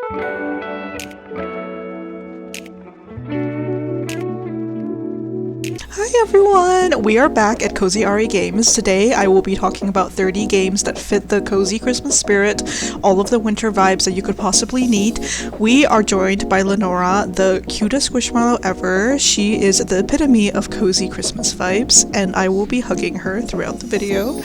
Hi everyone! We are back at Cozy RE Games. Today I will be talking about 30 games that fit the cozy Christmas spirit, all of the winter vibes that you could possibly need. We are joined by Lenora, the cutest squishmallow ever. She is the epitome of cozy Christmas vibes, and I will be hugging her throughout the video.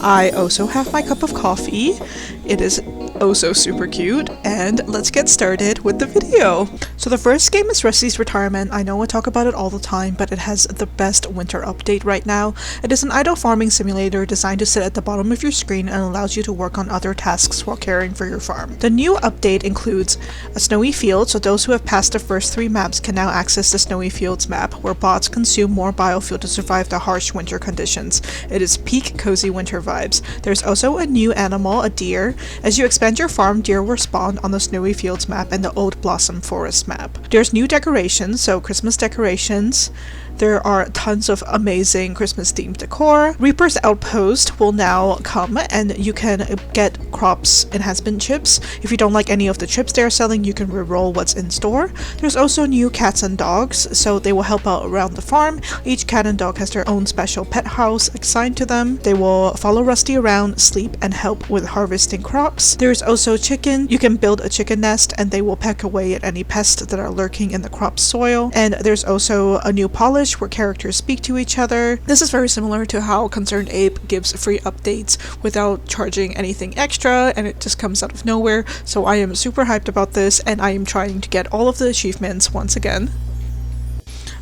I also have my cup of coffee. It is also super cute, and let's get started with the video. So the first game is Rusty's Retirement. I know I talk about it all the time, but it has the best winter update right now. It is an idle farming simulator designed to sit at the bottom of your screen and allows you to work on other tasks while caring for your farm. The new update includes a snowy field, so those who have passed the first 3 maps can now access the Snowy Fields map, where bots consume more biofuel to survive the harsh winter conditions. It is peak cozy winter vibes. There's also a new animal, a deer. As you expand your farm, deer will spawn on the Snowy Fields map and the Old Blossom Forest map. There's new decorations, so Christmas decorations. There are tons of amazing Christmas themed decor. Reaper's Outpost will now come, and you can get crops enhancement chips. If you don't like any of the chips they're selling, you can reroll what's in store. There's also new cats and dogs, so they will help out around the farm. Each cat and dog has their own special pet house assigned to them. They will follow Rusty around, sleep, and help with harvesting crops. There's also chicken. You can build a chicken nest, and they will peck away at any pests that are lurking in the crop soil. And there's also a new polish where characters speak to each other. This is very similar to how Concerned Ape gives free updates without charging anything extra, and it just comes out of nowhere. So I am super hyped about this, and I am trying to get all of the achievements once again.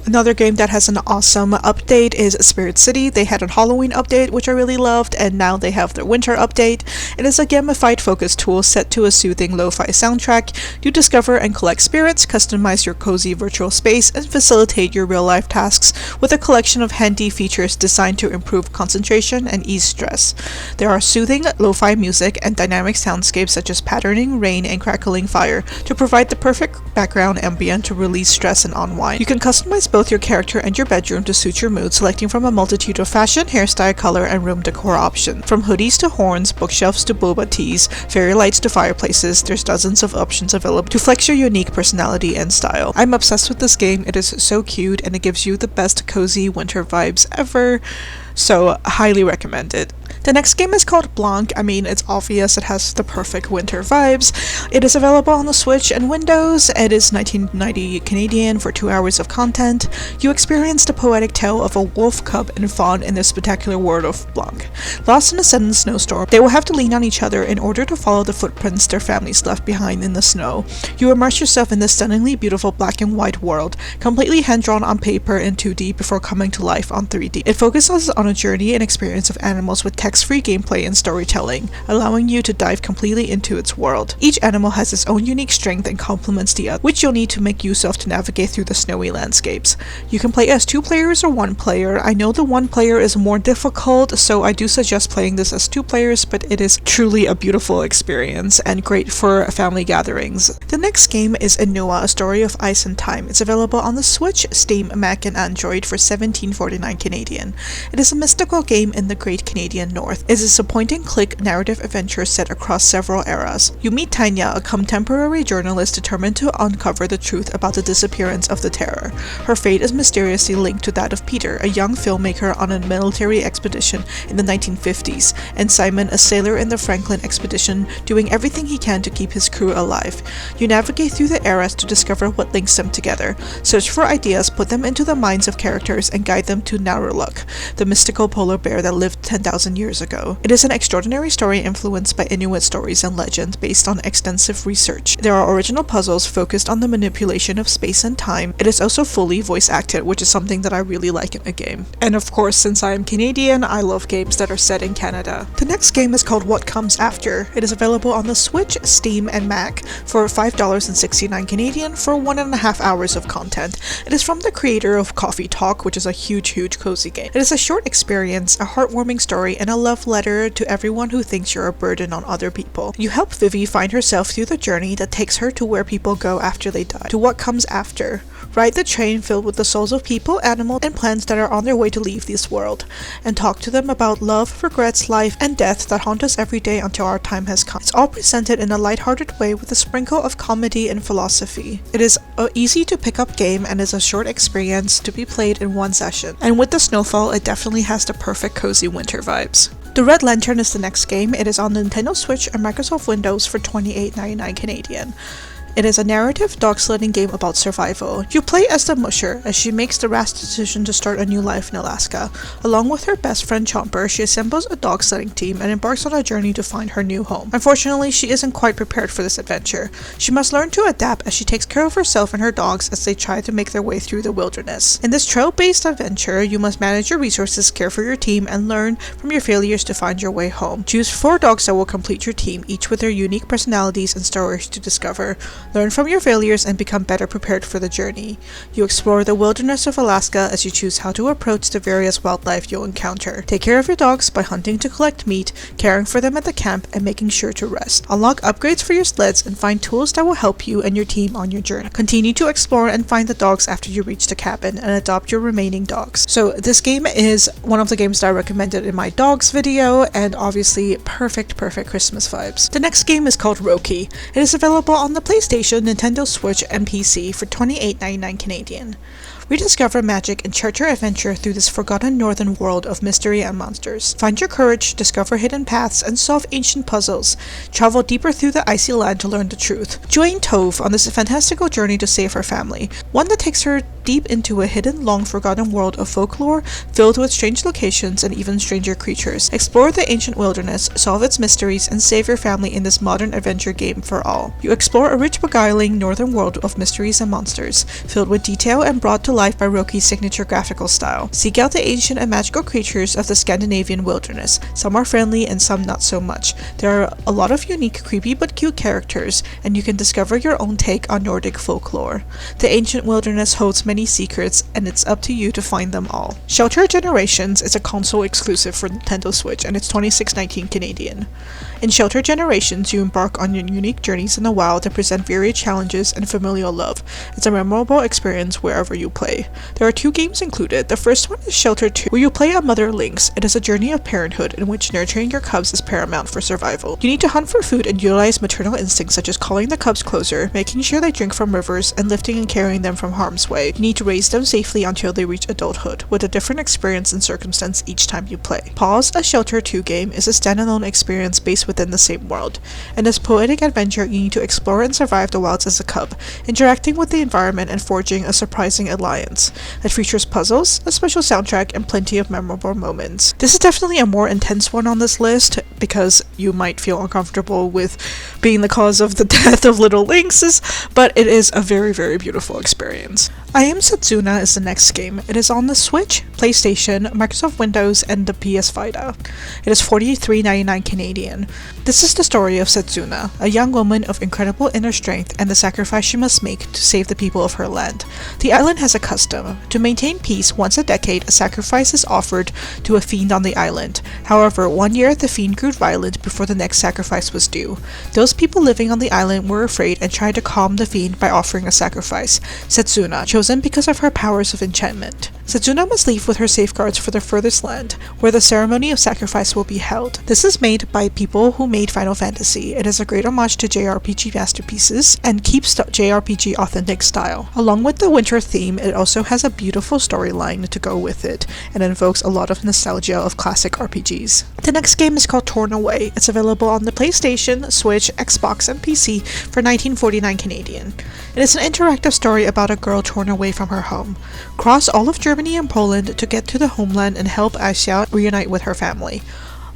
Another game that has an awesome update is Spirit City. They had a Halloween update, which I really loved, and now they have their winter update. It is a gamified focus tool set to a soothing lo-fi soundtrack. You discover and collect spirits, customize your cozy virtual space, and facilitate your real-life tasks with a collection of handy features designed to improve concentration and ease stress. There are soothing lo-fi music and dynamic soundscapes such as patterning rain and crackling fire to provide the perfect background ambient to release stress and unwind. You can customize both your character and your bedroom to suit your mood, selecting from a multitude of fashion, hairstyle, color, and room decor options. From hoodies to horns, bookshelves to boba teas, fairy lights to fireplaces, there's dozens of options available to flex your unique personality and style. I'm obsessed with this game. It is so cute, and it gives you the best cozy winter vibes ever, so highly recommend it. The next game is called Blanc. I mean, it's obvious it has the perfect winter vibes. It is available on the Switch and Windows. It is 1990 Canadian for 2 hours of content. You experience the poetic tale of a wolf, cub, and fawn in the spectacular world of Blanc. Lost in a sudden snowstorm, they will have to lean on each other in order to follow the footprints their families left behind in the snow. You immerse yourself in this stunningly beautiful black and white world, completely hand-drawn on paper in 2D before coming to life on 3D. It focuses on a journey and experience of animals with text-free gameplay and storytelling, allowing you to dive completely into its world. Each animal has its own unique strength and complements the other, which you'll need to make use of to navigate through the snowy landscapes. You can play as 2 players or 1 player. I know the 1 player is more difficult, so I do suggest playing this as 2 players, but it is truly a beautiful experience and great for family gatherings. The next game is Inua, A Story of Ice and Time. It's available on the Switch, Steam, Mac, and Android for $17.49 Canadian. It is a mystical game in the Great Canadian North. It is a point-and-click narrative adventure set across several eras. You meet Tanya, a contemporary journalist determined to uncover the truth about the disappearance of the Terror. Her fate is mysteriously linked to that of Peter, a young filmmaker on a military expedition in the 1950s, and Simon, a sailor in the Franklin expedition, doing everything he can to keep his crew alive. You navigate through the eras to discover what links them together, search for ideas, put them into the minds of characters, and guide them to Naruluk, the mystical polar bear that lived 10,000 years ago. It is an extraordinary story influenced by Inuit stories and legends based on extensive research. There are original puzzles focused on the manipulation of space and time. It is also fully voice acted, which is something that I really like in a game. And of course, since I am Canadian, I love games that are set in Canada. The next game is called What Comes After. It is available on the Switch, Steam, and Mac for $5.69 Canadian for 1.5 hours of content. It is from the creator of Coffee Talk, which is a huge cozy game. It is a short experience, a heartwarming story, and a love letter to everyone who thinks you're a burden on other people. You help Vivi find herself through the journey that takes her to where people go after they die, to what comes after. Ride the train filled with the souls of people, animals, and plants that are on their way to leave this world, and talk to them about love, regrets, life, and death that haunt us every day until our time has come. It's all presented in a lighthearted way with a sprinkle of comedy and philosophy. It is an easy to pick up game and is a short experience to be played in one session. And with the snowfall, it definitely has the perfect cozy winter vibes. The Red Lantern is the next game. It is on the Nintendo Switch and Microsoft Windows for $28.99 Canadian. It is a narrative dog sledding game about survival. You play as the Musher as she makes the rash decision to start a new life in Alaska. Along with her best friend Chomper, she assembles a dog sledding team and embarks on a journey to find her new home. Unfortunately, she isn't quite prepared for this adventure. She must learn to adapt as she takes care of herself and her dogs as they try to make their way through the wilderness. In this trail-based adventure, you must manage your resources, care for your team, and learn from your failures to find your way home. Choose 4 dogs that will complete your team, each with their unique personalities and stories to discover. Learn from your failures and become better prepared for the journey. You explore the wilderness of Alaska as you choose how to approach the various wildlife you'll encounter. Take care of your dogs by hunting to collect meat, caring for them at the camp, and making sure to rest. Unlock upgrades for your sleds and find tools that will help you and your team on your journey. Continue to explore and find the dogs after you reach the cabin and adopt your remaining dogs. So this game is one of the games that I recommended in my dogs video, and obviously perfect Christmas vibes. The next game is called Roki. It is available on the PlayStation, Nintendo Switch, and PC for $28.99 Canadian. Rediscover magic and chart your adventure through this forgotten northern world of mystery and monsters. Find your courage, discover hidden paths, and solve ancient puzzles. Travel deeper through the icy land to learn the truth. Join Tove on this fantastical journey to save her family, one that takes her deep into a hidden, long-forgotten world of folklore filled with strange locations and even stranger creatures. Explore the ancient wilderness, solve its mysteries, and save your family in this modern adventure game for all. You explore a rich, beguiling northern world of mysteries and monsters, filled with detail and brought to life by Roki's signature graphical style. Seek out the ancient and magical creatures of the Scandinavian wilderness. Some are friendly and some not so much. There are a lot of unique, creepy but cute characters, and you can discover your own take on Nordic folklore. The ancient wilderness holds many secrets, and it's up to you to find them all. Shelter Generations is a console exclusive for Nintendo Switch, and it's $26.19 Canadian. In Shelter Generations, you embark on your unique journeys in the wild that present varied challenges and familial love. It's a memorable experience wherever you play. There are 2 games included. The first one is Shelter 2, where you play a mother lynx. It is a journey of parenthood in which nurturing your cubs is paramount for survival. You need to hunt for food and utilize maternal instincts such as calling the cubs closer, making sure they drink from rivers, and lifting and carrying them from harm's way. You need to raise them safely until they reach adulthood, with a different experience and circumstance each time you play. Pause, a Shelter 2 game, is a standalone experience based within the same world. In this poetic adventure, you need to explore and survive the wilds as a cub, interacting with the environment and forging a surprising alliance. It features puzzles, a special soundtrack, and plenty of memorable moments. This is definitely a more intense one on this list because you might feel uncomfortable with being the cause of the death of little lynxes, but it is a very beautiful experience. I Am Setsuna is the next game. It is on the Switch, PlayStation, Microsoft Windows, and the PS Vita. It is $43.99 Canadian. This is the story of Setsuna, a young woman of incredible inner strength and the sacrifice she must make to save the people of her land. The island has a custom. To maintain peace, once a decade, a sacrifice is offered to a fiend on the island. However, one year the fiend grew violent before the next sacrifice was due. Those people living on the island were afraid and tried to calm the fiend by offering a sacrifice, Setsuna, chosen because of her powers of enchantment. Setsuna must leave with her safeguards for the furthest land, where the ceremony of sacrifice will be held. This is made by people who made Final Fantasy. It is a great homage to JRPG masterpieces and keeps the JRPG authentic style. Along with the winter theme, it also has a beautiful storyline to go with it, and invokes a lot of nostalgia of classic RPGs. The next game is called Torn Away. It's available on the PlayStation, Switch, Xbox, and PC for $19.49 Canadian. It is an interactive story about a girl torn away from her home. Cross all of Germany and Poland to get to the homeland and help Aisha reunite with her family.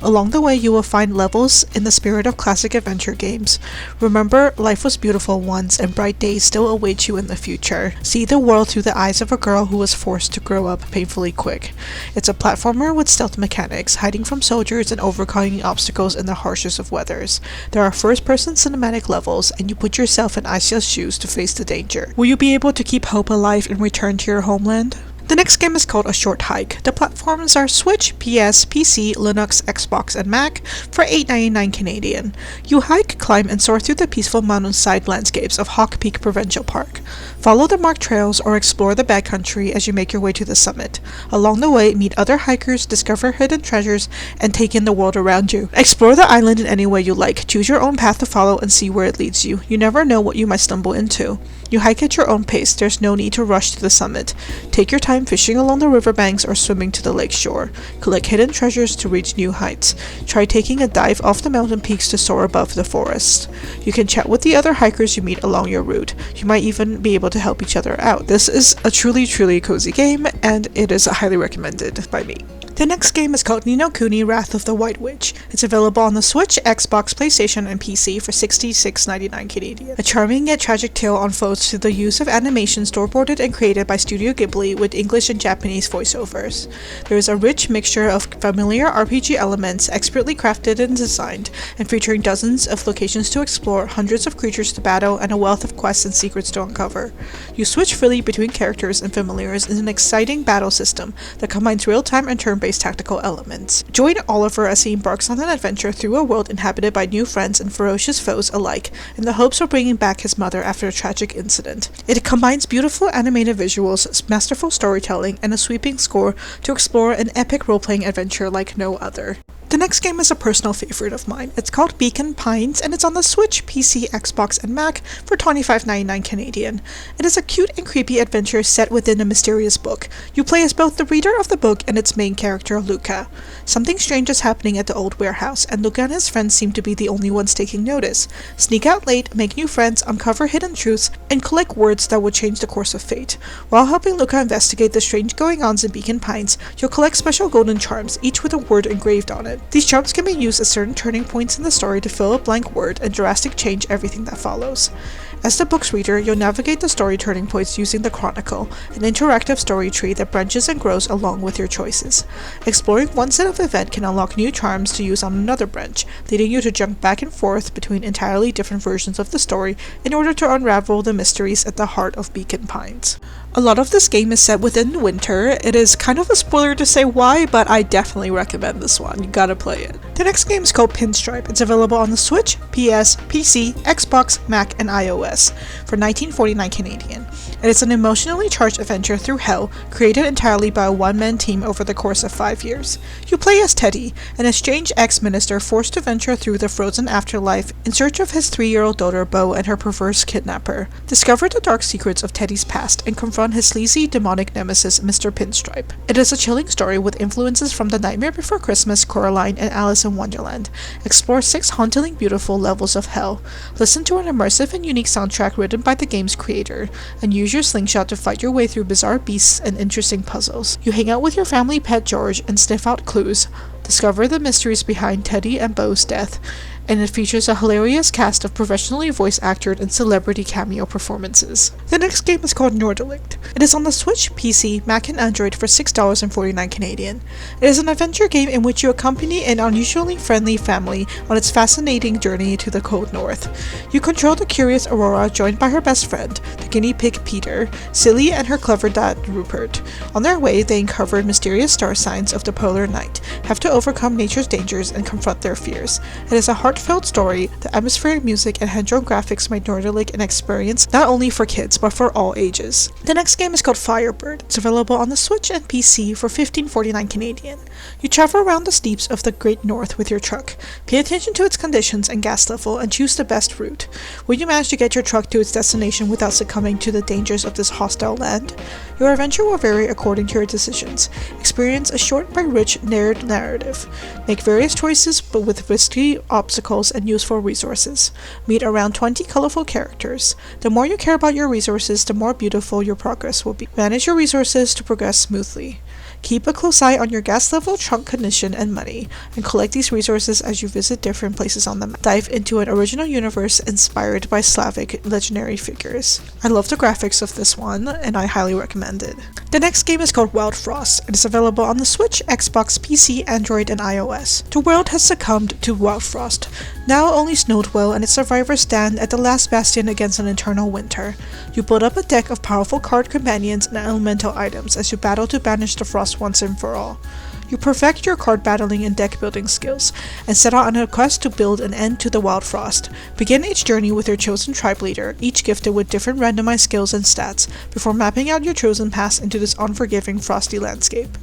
Along the way, you will find levels in the spirit of classic adventure games. Remember, life was beautiful once and bright days still await you in the future. See the world through the eyes of a girl who was forced to grow up painfully quick. It's a platformer with stealth mechanics, hiding from soldiers and overcoming obstacles in the harshest of weathers. There are first-person cinematic levels, and you put yourself in Aisha's shoes to face the danger. Will you be able to keep hope alive and return to your homeland? The next game is called A Short Hike. The platforms are Switch, PS, PC, Linux, Xbox, and Mac for $8.99 Canadian. You hike, climb, and soar through the peaceful mountainside landscapes of Hawk Peak Provincial Park. Follow the marked trails or explore the backcountry as you make your way to the summit. Along the way, meet other hikers, discover hidden treasures, and take in the world around you. Explore the island in any way you like. Choose your own path to follow and see where it leads you. You never know what you might stumble into. You hike at your own pace. There's no need to rush to the summit. Take your time fishing along the riverbanks or swimming to the lake shore. Collect hidden treasures to reach new heights. Try taking a dive off the mountain peaks to soar above the forest. You can chat with the other hikers you meet along your route. You might even be able to help each other out. This is a truly cozy game, and it is highly recommended by me. The next game is called Ni no Kuni: Wrath of the White Witch. It's available on the Switch, Xbox, PlayStation, and PC for $66.99 Canadian. A charming yet tragic tale unfolds through the use of animation storyboarded and created by Studio Ghibli with English and Japanese voiceovers. There is a rich mixture of familiar RPG elements, expertly crafted and designed, and featuring dozens of locations to explore, hundreds of creatures to battle, and a wealth of quests and secrets to uncover. You switch freely between characters and familiars in an exciting battle system that combines real-time and turn-based tactical elements. Join Oliver as he embarks on an adventure through a world inhabited by new friends and ferocious foes alike, in the hopes of bringing back his mother after a tragic incident. It combines beautiful animated visuals, masterful storytelling, and a sweeping score to explore an epic role-playing adventure like no other. The next game is a personal favorite of mine. It's called Beacon Pines, and it's on the Switch, PC, Xbox, and Mac for $25.99 Canadian. It is a cute and creepy adventure set within a mysterious book. You play as both the reader of the book and its main character, Luca. Something strange is happening at the old warehouse, and Luca and his friends seem to be the only ones taking notice. Sneak out late, make new friends, uncover hidden truths, and collect words that will change the course of fate. While helping Luca investigate the strange goings-ons in Beacon Pines, you'll collect special golden charms, each with a word engraved on it. These charms can be used at certain turning points in the story to fill a blank word and drastically change everything that follows. As the book's reader, you'll navigate the story turning points using the Chronicle, an interactive story tree that branches and grows along with your choices. Exploring one set of events can unlock new charms to use on another branch, leading you to jump back and forth between entirely different versions of the story in order to unravel the mysteries at the heart of Beacon Pines. A lot of this game is set within winter. It is kind of a spoiler to say why, but I definitely recommend this one. You gotta play it. The next game is called Pinstripe. It's available on the Switch, PS, PC, Xbox, Mac, and iOS for $19.49 Canadian. It is an emotionally charged adventure through hell, created entirely by a one-man team over the course of 5 years. You play as Teddy, an estranged ex-minister forced to venture through the frozen afterlife in search of his 3-year-old daughter Bo and her perverse kidnapper. Discover the dark secrets of Teddy's past and confront his sleazy, demonic nemesis, Mr. Pinstripe. It is a chilling story with influences from The Nightmare Before Christmas, Coraline, and Alice in Wonderland. Explore 6 hauntingly beautiful levels of hell. Listen to an immersive and unique soundtrack written by the game's creator, and use your slingshot to fight your way through bizarre beasts and interesting puzzles. You hang out with your family pet George and sniff out clues. Discover the mysteries behind Teddy and Bo's death, and it features a hilarious cast of professionally voice-acted and celebrity cameo performances. The next game is called Nordlicht. It is on the Switch, PC, Mac, and Android for $6.49 Canadian. It is an adventure game in which you accompany an unusually friendly family on its fascinating journey to the cold north. You control the curious Aurora, joined by her best friend, the guinea pig Peter, Silly, and her clever dad Rupert. On their way, they uncover mysterious star signs of the polar night, have to overcome nature's dangers, and confront their fears. It is a heartfelt story. The atmospheric music and hand-drawn graphics make Nordlicht an experience not only for kids but for all ages. The next game is called Firebird. It's available on the Switch and PC for $15.49 Canadian. You travel around the steeps of the Great North with your truck. Pay attention to its conditions and gas level and choose the best route. Will you manage to get your truck to its destination without succumbing to the dangers of this hostile land? Your adventure will vary according to your decisions. Experience a short but rich narrative. Make various choices but with risky obstacles and useful resources. Meet around 20 colorful characters. The more you care about your resources, the more beautiful your progress will be. Manage your resources to progress smoothly. Keep a close eye on your gas level, trunk condition, and money, and collect these resources as you visit different places on the map. Dive into an original universe inspired by Slavic legendary figures. I love the graphics of this one, and I highly recommend it. The next game is called Wildfrost. It is available on the Switch, Xbox, PC, Android, and iOS. The world has succumbed to Wildfrost, Now only snowed well, and its survivors stand at the last bastion against an eternal winter. You build up a deck of powerful card companions and elemental items as you battle to banish the frost once and for all. You perfect your card battling and deck building skills, and set out on a quest to build an end to the Wildfrost. Begin each journey with your chosen tribe leader, each gifted with different randomized skills and stats, before mapping out your chosen path into this unforgiving frosty landscape.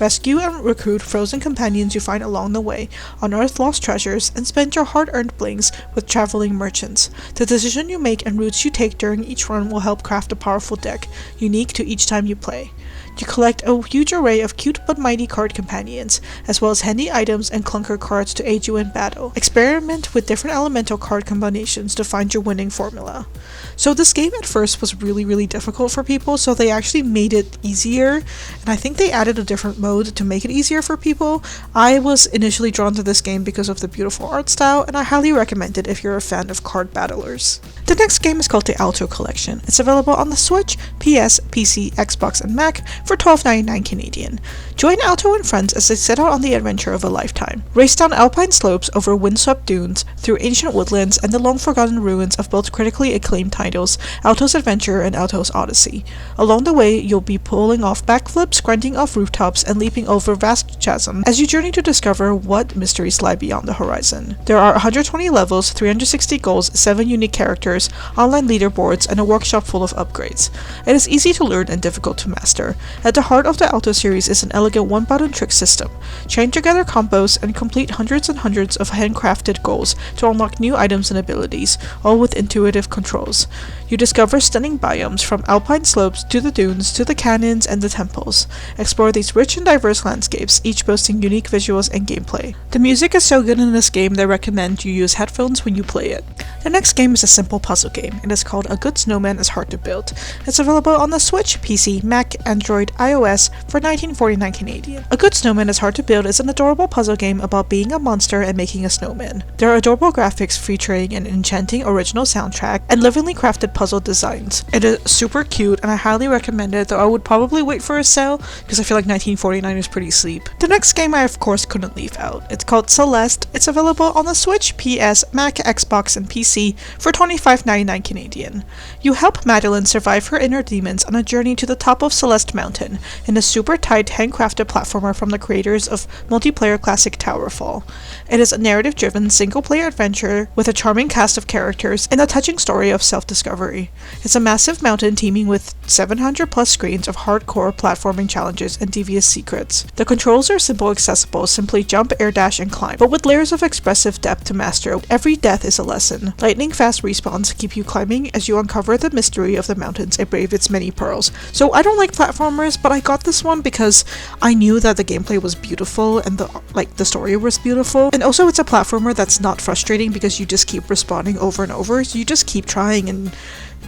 Rescue and recruit frozen companions you find along the way, unearth lost treasures, and spend your hard-earned blings with traveling merchants. The decision you make and routes you take during each run will help craft a powerful deck, unique to each time you play. You collect a huge array of cute but mighty card companions, as well as handy items and clunker cards to aid you in battle. Experiment with different elemental card combinations to find your winning formula. So this game at first was really difficult for people, so they actually made it easier, and I think they added a different mode to make it easier for people. I was initially drawn to this game because of the beautiful art style, and I highly recommend it if you're a fan of card battlers. The next game is called the Alto Collection. It's available on the Switch, PS, PC, Xbox, and Mac for $12.99 Canadian. Join Alto and friends as they set out on the adventure of a lifetime. Race down alpine slopes over windswept dunes, through ancient woodlands, and the long-forgotten ruins of both critically acclaimed titles, Alto's Adventure and Alto's Odyssey. Along the way, you'll be pulling off backflips, grinding off rooftops, and leaping over vast chasms as you journey to discover what mysteries lie beyond the horizon. There are 120 levels, 360 goals, 7 unique characters, online leaderboards, and a workshop full of upgrades. It is easy to learn and difficult to master. At the heart of the Alto series is an elegant one-button trick system. Chain together combos and complete hundreds and hundreds of handcrafted goals to unlock new items and abilities, all with intuitive controls. You discover stunning biomes from alpine slopes to the dunes to the canyons and the temples. Explore these rich and diverse landscapes, each boasting unique visuals and gameplay. The music is so good in this game that I recommend you use headphones when you play it. The next game is a simple puzzle game. It is called A Good Snowman is Hard to Build. It's available on the Switch, PC, Mac, Android, iOS for $19.49 Canadian. A Good Snowman is Hard to Build is an adorable puzzle game about being a monster and making a snowman. There are adorable graphics featuring an enchanting original soundtrack and lovingly crafted puzzle designs. It is super cute and I highly recommend it, though I would probably wait for a sale because I feel like $19.49 is pretty steep. The next game I of course couldn't leave out. It's called Celeste. It's available on the Switch, PS, Mac, Xbox, and PC for $25.99 Canadian. You help Madeline survive her inner demons on a journey to the top of Celeste Mountain in a super tight handcrafted platformer from the creators of multiplayer classic Towerfall. It is a narrative-driven single-player adventure with a charming cast of characters and a touching story of self-discovery. It's a massive mountain teeming with 700 plus screens of hardcore platforming challenges and devious secrets. The controls are simple, accessible, simply jump, air dash, and climb, but with layers of expressive depth to master. Every death is a lesson. Lightning-fast respawns keep you climbing as you uncover the mystery of the mountains and brave its many pearls. So I don't like platformers, but I got this one because I knew that the gameplay was beautiful and the story was beautiful. And also it's a platformer that's not frustrating because you just keep respawning over and over, so you just keep trying and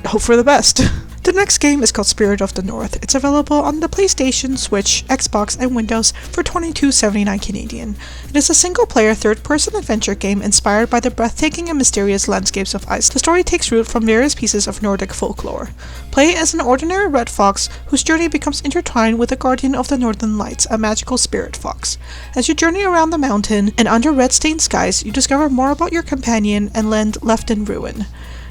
hope for the best. The next game is called Spirit of the North. It's available on the PlayStation, Switch, Xbox, and Windows for $22.79 Canadian. It is a single-player third-person adventure game inspired by the breathtaking and mysterious landscapes of Iceland. The story takes root from various pieces of Nordic folklore. Play as an ordinary red fox whose journey becomes intertwined with the guardian of the Northern Lights, a magical spirit fox. As you journey around the mountain and under red-stained skies, you discover more about your companion and land left in ruin.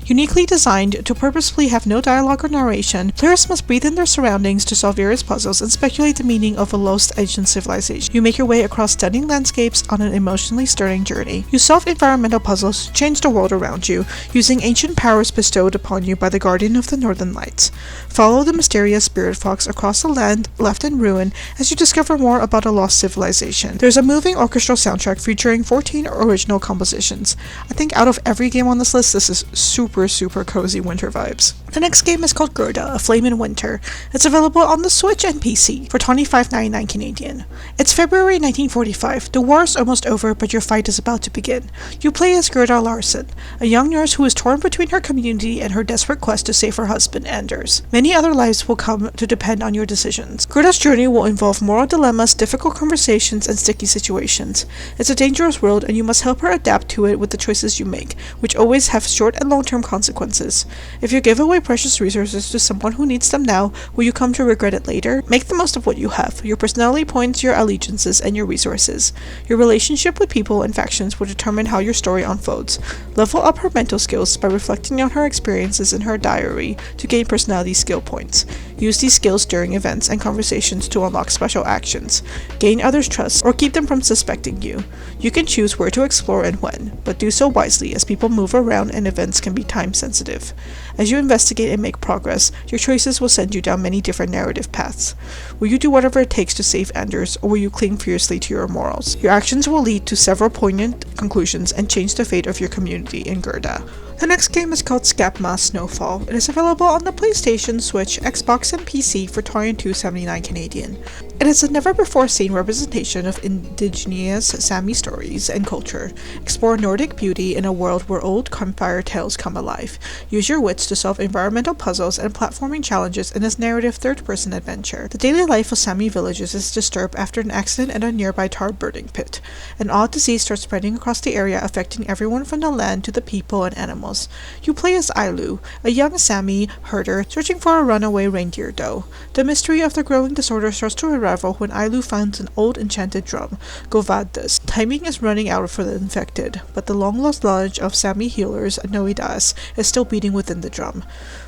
Uniquely designed to purposefully have no dialogue or narration, players must breathe in their surroundings to solve various puzzles and speculate the meaning of a lost ancient civilization. You make your way across stunning landscapes on an emotionally stirring journey. You solve environmental puzzles to change the world around you, using ancient powers bestowed upon you by the Guardian of the Northern Lights. Follow the mysterious spirit fox across the land left in ruin as you discover more about a lost civilization. There's a moving orchestral soundtrack featuring 14 original compositions. I think out of every game on this list, this is super cozy winter vibes. The next game is called Gerda, A Flame in Winter. It's available on the Switch and PC for $25.99 Canadian. It's February 1945. The war is almost over, but your fight is about to begin. You play as Gerda Larsen, a young nurse who is torn between her community and her desperate quest to save her husband, Anders. Many other lives will come to depend on your decisions. Gerda's journey will involve moral dilemmas, difficult conversations, and sticky situations. It's a dangerous world, and you must help her adapt to it with the choices you make, which always have short and long-term consequences. If you give away precious resources to someone who needs them now, will you come to regret it later? Make the most of what you have, your personality points, your allegiances, and your resources. Your relationship with people and factions will determine how your story unfolds. Level up her mental skills by reflecting on her experiences in her diary to gain personality skill points. Use these skills during events and conversations to unlock special actions. Gain others' trust or keep them from suspecting you. You can choose where to explore and when, but do so wisely as people move around and events can be time sensitive. As you investigate and make progress, your choices will send you down many different narrative paths. Will you do whatever it takes to save Anders, or will you cling fiercely to your morals? Your actions will lead to several poignant conclusions and change the fate of your community in Gerda. The next game is called Skabma Snowfall. It is available on the PlayStation, Switch, Xbox, and PC for $22.79 Canadian. It is a never-before-seen representation of indigenous Sami stories and culture. Explore Nordic beauty in a world where old campfire tales come alive. Use your wits to solve environmental puzzles and platforming challenges in this narrative third-person adventure. The daily life of Sami villages is disturbed after an accident at a nearby tar burning pit. An odd disease starts spreading across the area, affecting everyone from the land to the people and animals. You play as Ailu, a young Sami herder searching for a runaway reindeer doe. The mystery of the growing disorder starts to unravel when Ailu finds an old enchanted drum, Govaddas. Timing is running out for the infected, but the long-lost knowledge of Sami healers, Noidas, is still beating within the drum.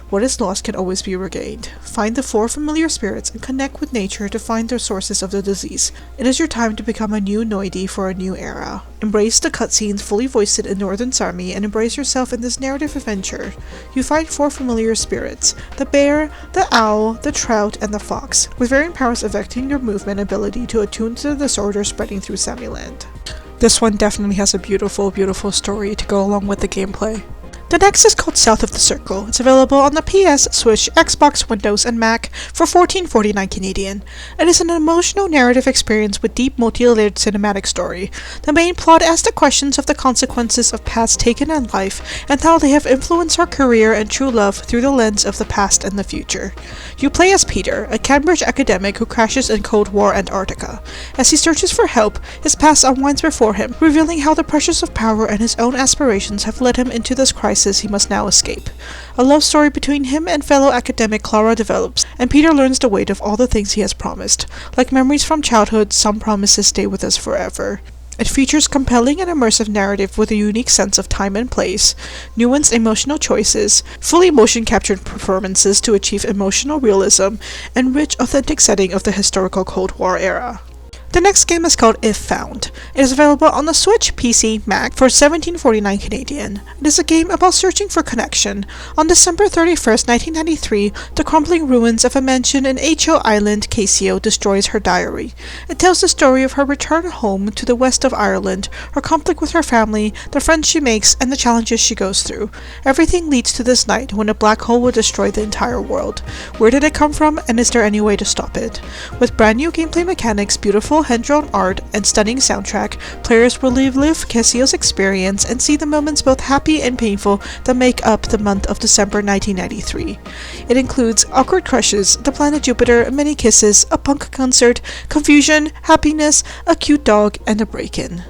What is lost can always be regained. Find the 4 familiar spirits and connect with nature to find the sources of the disease. It is your time to become a new Noidi for a new era. Embrace the cutscenes fully voiced in Northern Sami and embrace yourself in this narrative adventure. You find 4 familiar spirits: the bear, the owl, the trout, and the fox, with varying powers affecting your movement ability to attune to the disorder spreading through Sami land. This one definitely has a beautiful, beautiful story to go along with the gameplay. The next is called South of the Circle. It's available on the PS, Switch, Xbox, Windows, and Mac for $14.49 Canadian. It is an emotional narrative experience with deep multi-layered cinematic story. The main plot asks the questions of the consequences of paths taken in life and how they have influenced our career and true love through the lens of the past and the future. You play as Peter, a Cambridge academic who crashes in Cold War Antarctica. As he searches for help, his past unwinds before him, revealing how the pressures of power and his own aspirations have led him into this crisis he must now escape. A love story between him and fellow academic Clara develops, and Peter learns the weight of all the things he has promised. Like memories from childhood, some promises stay with us forever. It features compelling and immersive narrative with a unique sense of time and place, nuanced emotional choices, fully motion-captured performances to achieve emotional realism, and rich, authentic setting of the historical Cold War era. The next game is called If Found. It is available on the Switch, PC, Mac for $17.49 Canadian. It is a game about searching for connection. On December 31st, 1993, the crumbling ruins of a mansion in H.O. Island, Casio, destroys her diary. It tells the story of her return home to the west of Ireland, her conflict with her family, the friends she makes, and the challenges she goes through. Everything leads to this night when a black hole will destroy the entire world. Where did it come from, and is there any way to stop it? With brand new gameplay mechanics, beautiful hand-drawn art, and stunning soundtrack, players will relive Casio's experience and see the moments both happy and painful that make up the month of December 1993. It includes awkward crushes, the planet Jupiter, many kisses, a punk concert, confusion, happiness, a cute dog, and a break-in.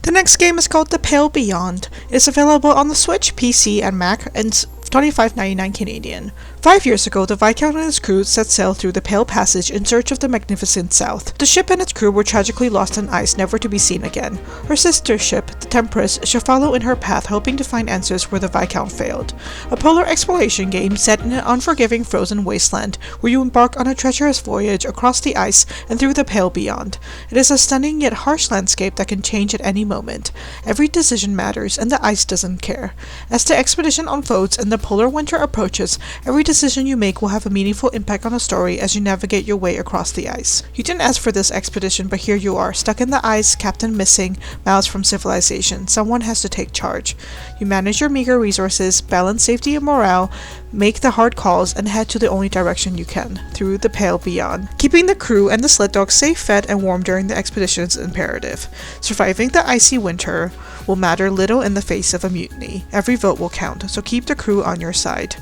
The next game is called The Pale Beyond. It is available on the Switch, PC, and Mac, and $25.99 Canadian. 5 years ago, the Viscount and his crew set sail through the Pale Passage in search of the magnificent South. The ship and its crew were tragically lost on ice, never to be seen again. Her sister ship, the Tempress, shall follow in her path, hoping to find answers where the Viscount failed. A polar exploration game set in an unforgiving frozen wasteland, where you embark on a treacherous voyage across the ice and through the Pale Beyond. It is a stunning yet harsh landscape that can change at any moment. Every decision matters, and the ice doesn't care. As the expedition unfolds and the polar winter approaches, every decision you make will have a meaningful impact on the story as you navigate your way across the ice. You didn't ask for this expedition, but here you are, stuck in the ice, captain missing, miles from civilization. Someone has to take charge. You manage your meager resources, balance safety and morale, make the hard calls, and head to the only direction you can, through the Pale Beyond. Keeping the crew and the sled dogs safe, fed, and warm during the expedition is imperative. Surviving the icy winter will matter little in the face of a mutiny. Every vote will count, so keep the crew on your side.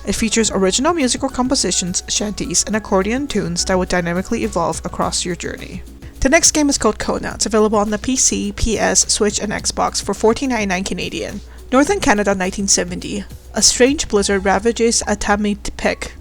It features original musical compositions, shanties, and accordion tunes that will dynamically evolve across your journey. The next game is called Kona. It's available on the PC, PS, Switch, and Xbox for $14.99 Canadian. Northern Canada 1970. A strange blizzard ravages Atamipek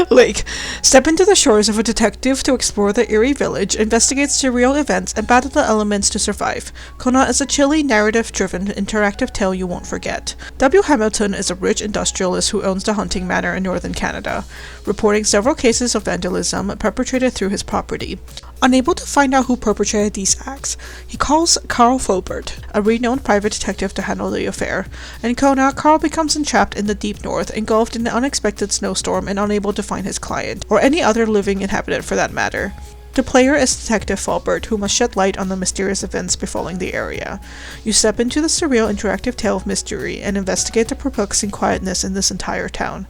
Lake. Step into the shores of a detective to explore the eerie village, investigate surreal events, and battle the elements to survive. Kona is a chilly, narrative-driven, interactive tale you won't forget. W. Hamilton is a rich industrialist who owns the hunting manor in northern Canada, reporting several cases of vandalism perpetrated through his property. Unable to find out who perpetrated these acts, he calls Carl Fobert, a renowned private detective, to handle the affair. In Kona, Carl becomes entrapped in the deep north, engulfed in an unexpected snowstorm and unable to find his client, or any other living inhabitant for that matter. The player is Detective Fobert, who must shed light on the mysterious events befalling the area. You step into the surreal interactive tale of mystery and investigate the perplexing quietness in this entire town.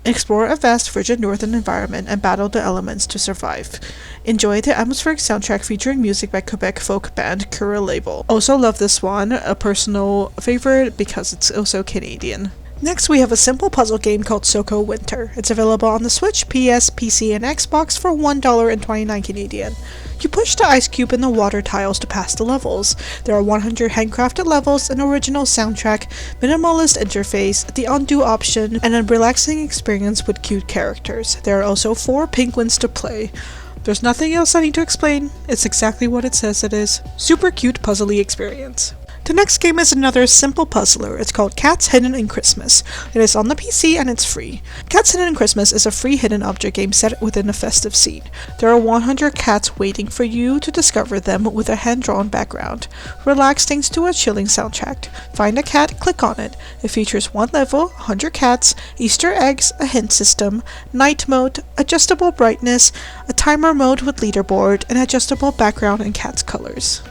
Explore a vast frigid northern environment and battle the elements to survive. Enjoy the atmospheric soundtrack featuring music by Quebec folk band Cura Label. Also love this one, a personal favorite because it's also Canadian. Next, we have a simple puzzle game called SokoWinter. It's available on the Switch, PS, PC, and Xbox for $1.29 Canadian. You push the ice cube in the water tiles to pass the levels. There are 100 handcrafted levels, an original soundtrack, minimalist interface, the undo option, and a relaxing experience with cute characters. There are also 4 penguins to play. There's nothing else I need to explain. It's exactly what it says it is. Super cute puzzly experience. The next game is another simple puzzler. It's called Cats Hidden in Christmas. It is on the PC and it's free. Cats Hidden in Christmas is a free hidden object game set within a festive scene. There are 100 cats waiting for you to discover them with a hand-drawn background. Relax thanks to a chilling soundtrack. Find a cat, click on it. It features 1 level, 100 cats, Easter eggs, a hint system, night mode, adjustable brightness, a timer mode with leaderboard, and adjustable background and cat's colors.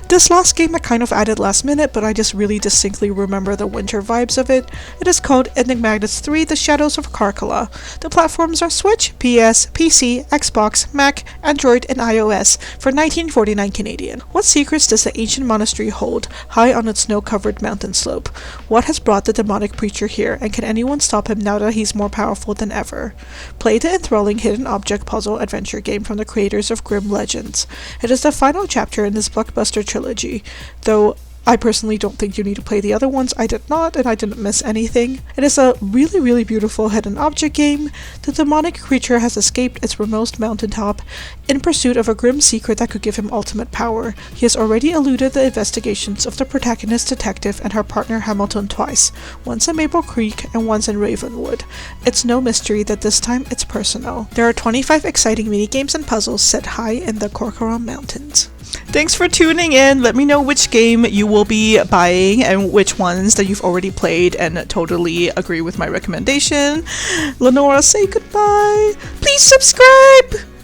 This last game I kind of added last minute, but I just really distinctly remember the winter vibes of it. It is called Enigmatis 3: The Shadows of Karkala. The platforms are Switch, PS, PC, Xbox, Mac, Android, and iOS for $19.49 Canadian. What secrets does the ancient monastery hold high on its snow-covered mountain slope? What has brought the demonic preacher here, and can anyone stop him now that he's more powerful than ever? Play the enthralling hidden object puzzle adventure game from the creators of Grim Legends. It is the final chapter in this blockbuster trilogy, though I personally don't think you need to play the other ones. I did not, and I didn't miss anything. It is a really beautiful hidden object game. The demonic creature has escaped its remote mountaintop in pursuit of a grim secret that could give him ultimate power. He has already eluded the investigations of the protagonist detective and her partner Hamilton twice, once in Maple Creek and once in Ravenwood. It's no mystery that this time it's personal. There are 25 exciting minigames and puzzles set high in the Corcoran Mountains. Thanks for tuning in. Let me know which game you will be buying and which ones that you've already played and totally agree with my recommendation. Lenora, say goodbye. Please subscribe!